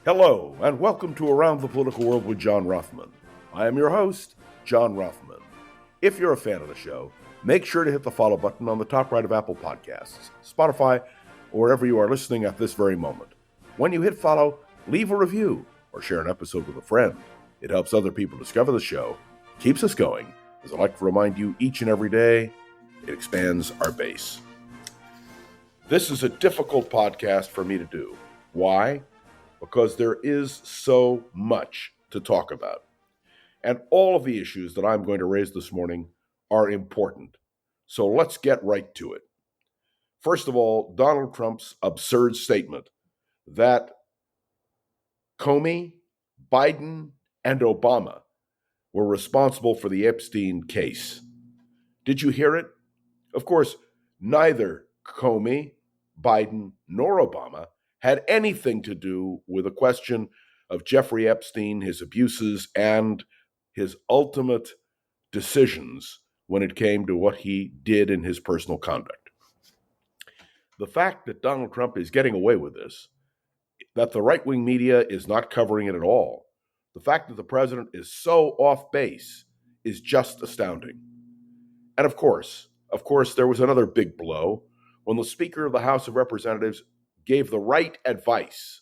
Hello, and welcome to Around the Political World with John Rothman. I am your host, John Rothman. If you're a fan of the show, make sure to hit the follow button on the top right of Apple Podcasts, Spotify, or wherever you are listening at this very moment. When you hit follow, leave a review or share an episode with a friend. It helps other people discover the show, keeps us going. As I like to remind you each and every day, it expands our base. This is a difficult podcast for me to do. Why? Because there is so much to talk about. And all of the issues that I'm going to raise this morning are important. So let's get right to it. First of all, Donald Trump's absurd statement that Comey, Biden, and Obama were responsible for the Epstein case. Did you hear it? Of course, neither Comey, Biden, nor Obama had anything to do with the question of Jeffrey Epstein, his abuses, and his ultimate decisions when it came to what he did in his personal conduct. The fact that Donald Trump is getting away with this, that the right-wing media is not covering it at all, the fact that the president is so off base is just astounding. And of course, there was another big blow when the Speaker of the House of Representatives gave the right advice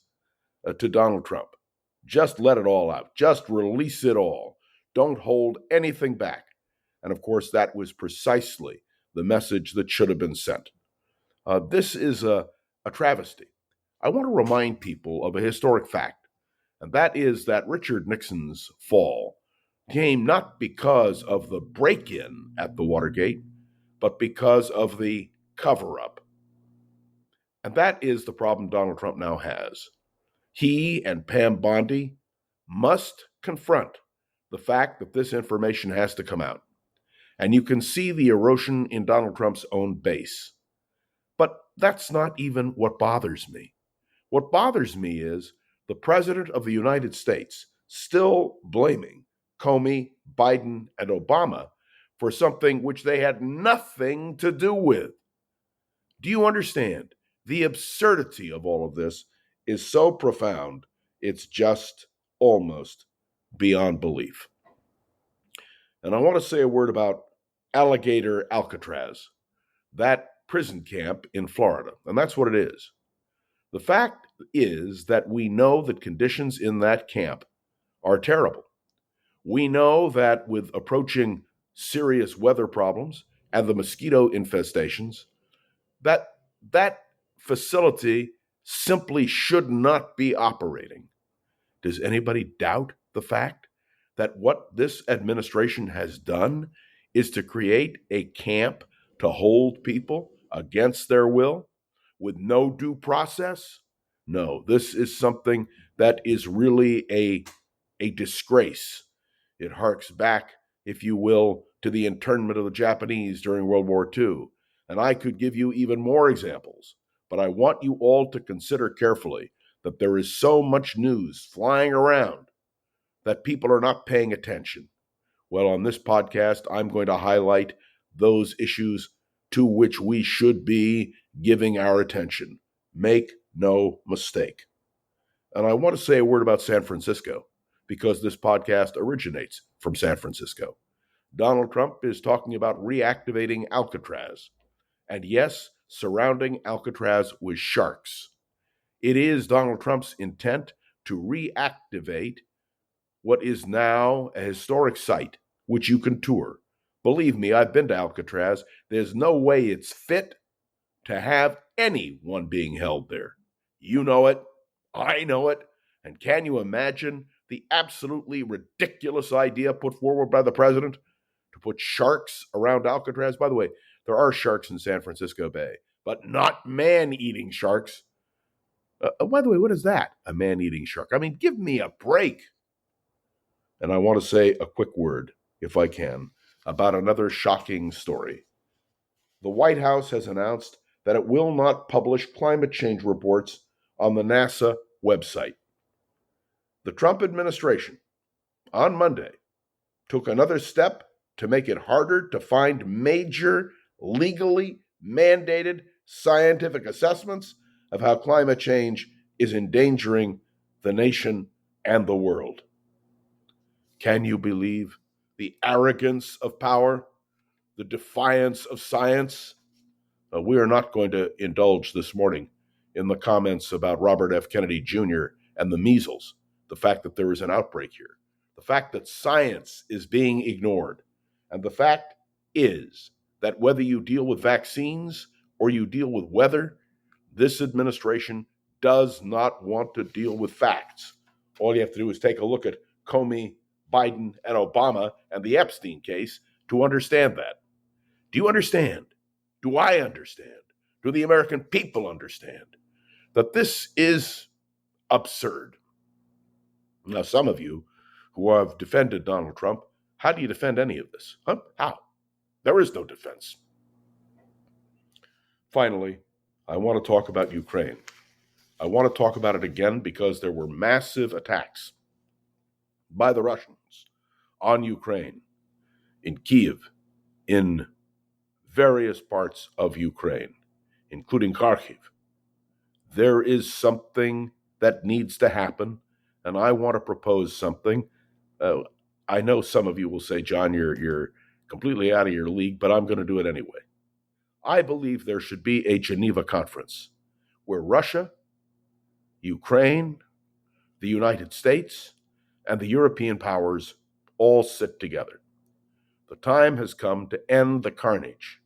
to Donald Trump. Just let it all out. Just release it all. Don't hold anything back. And of course, that was precisely the message that should have been sent. This is a travesty. I want to remind people of a historic fact, and that is that Richard Nixon's fall came not because of the break-in at the Watergate, but because of the cover-up. And that is the problem Donald Trump now has. He and Pam Bondi must confront the fact that this information has to come out. And you can see the erosion in Donald Trump's own base. But that's not even what bothers me. What bothers me is the President of the United States still blaming Comey, Biden, and Obama for something which they had nothing to do with. Do you understand? The absurdity of all of this is so profound, it's just almost beyond belief. And I want to say a word about Alligator Alcatraz, that prison camp in Florida, and that's what it is. The fact is that we know that conditions in that camp are terrible. We know that with approaching serious weather problems and the mosquito infestations, that facility simply should not be operating. Does anybody doubt the fact that what this administration has done is to create a camp to hold people against their will with no due process? No, this is something that is really a disgrace. It harks back, if you will, to the internment of the Japanese during World War II. And I could give you even more examples, but I want you all to consider carefully that there is so much news flying around that people are not paying attention. Well, on this podcast, I'm going to highlight those issues to which we should be giving our attention. Make no mistake. And I want to say a word about San Francisco, because this podcast originates from San Francisco. Donald Trump is talking about reactivating Alcatraz. And yes, surrounding Alcatraz with sharks. It is Donald Trump's intent to reactivate what is now a historic site, which you can tour. Believe me, I've been to Alcatraz. There's no way it's fit to have anyone being held there. You know it. I know it. And can you imagine the absolutely ridiculous idea put forward by the president to put sharks around Alcatraz? By the way, there are sharks in San Francisco Bay, but not man-eating sharks. By the way, what is that? A man-eating shark? I mean, give me a break. And I want to say a quick word, if I can, about another shocking story. The White House has announced that it will not publish climate change reports on the NASA website. The Trump administration, on Monday, took another step to make it harder to find major, legally mandated scientific assessments of how climate change is endangering the nation, and the world. Can you believe the arrogance of power, the defiance of science? We are not going to indulge this morning in the comments about Robert F. Kennedy Jr. and the measles, the fact that there is an outbreak here, the fact that science is being ignored, and the fact is that whether you deal with vaccines or you deal with weather, this administration does not want to deal with facts. All you have to do is take a look at Comey, Biden, and Obama and the Epstein case to understand that. Do you understand? Do I understand? Do the American people understand that this is absurd? Now, some of you who have defended Donald Trump, how do you defend any of this? Huh? How? There is no defense. Finally, I want to talk about Ukraine. I want to talk about it again because there were massive attacks by the Russians on Ukraine, in Kyiv, in various parts of Ukraine, including Kharkiv. There is something that needs to happen, and I want to propose something. I know some of you will say, John, you're completely out of your league, but I'm going to do it anyway. I believe there should be a Geneva conference where Russia, Ukraine, the United States, and the European powers all sit together. The time has come to end the carnage,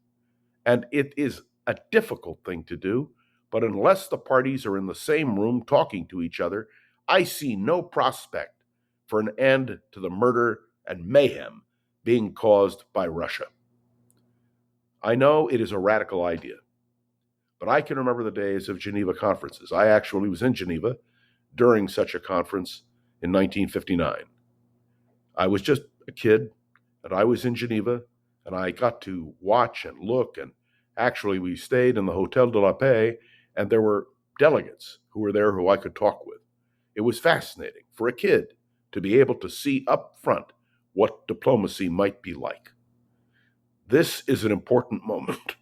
and it is a difficult thing to do, but unless the parties are in the same room talking to each other, I see no prospect for an end to the murder and mayhem being caused by Russia. I know it is a radical idea, but I can remember the days of Geneva conferences. I actually was in Geneva during such a conference in 1959. I was just a kid, and I was in Geneva, and I got to watch and look, and actually we stayed in the Hotel de la Paix, and there were delegates who were there who I could talk with. It was fascinating for a kid to be able to see up front what diplomacy might be like. This is an important moment,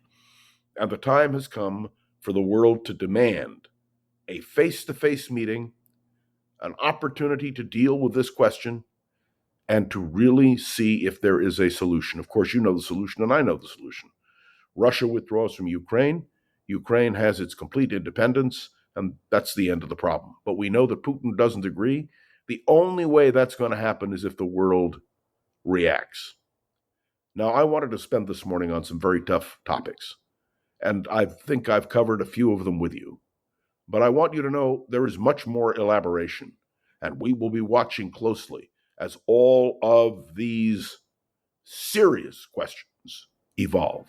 and the time has come for the world to demand a face-to-face meeting, an opportunity to deal with this question, and to really see if there is a solution. Of course, you know the solution, and I know the solution. Russia withdraws from Ukraine. Ukraine has its complete independence, and that's the end of the problem. But we know that Putin doesn't agree. The only way that's going to happen is if the world reacts. Now, I wanted to spend this morning on some very tough topics, and I think I've covered a few of them with you. But I want you to know there is much more elaboration, and we will be watching closely as all of these serious questions evolve.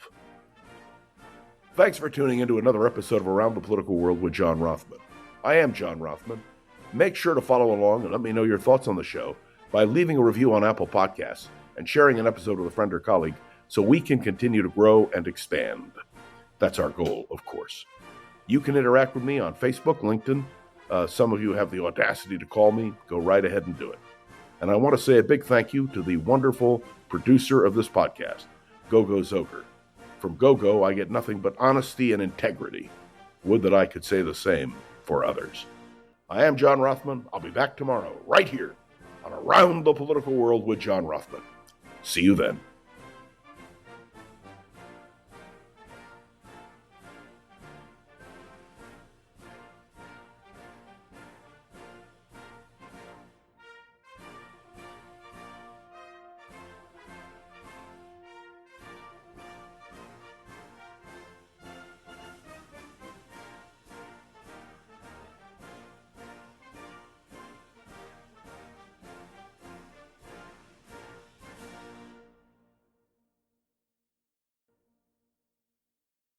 Thanks for tuning into another episode of Around the Political World with John Rothman. I am John Rothman. Make sure to follow along and let me know your thoughts on the show by leaving a review on Apple Podcasts and sharing an episode with a friend or colleague so we can continue to grow and expand. That's our goal, of course. You can interact with me on Facebook, LinkedIn. Some of you have the audacity to call me. Go right ahead and do it. And I want to say a big thank you to the wonderful producer of this podcast, Gogo Zoger. From Gogo, I get nothing but honesty and integrity. Would that I could say the same for others. I am John Rothman. I'll be back tomorrow, right here, on Around the Political World with John Rothman. See you then.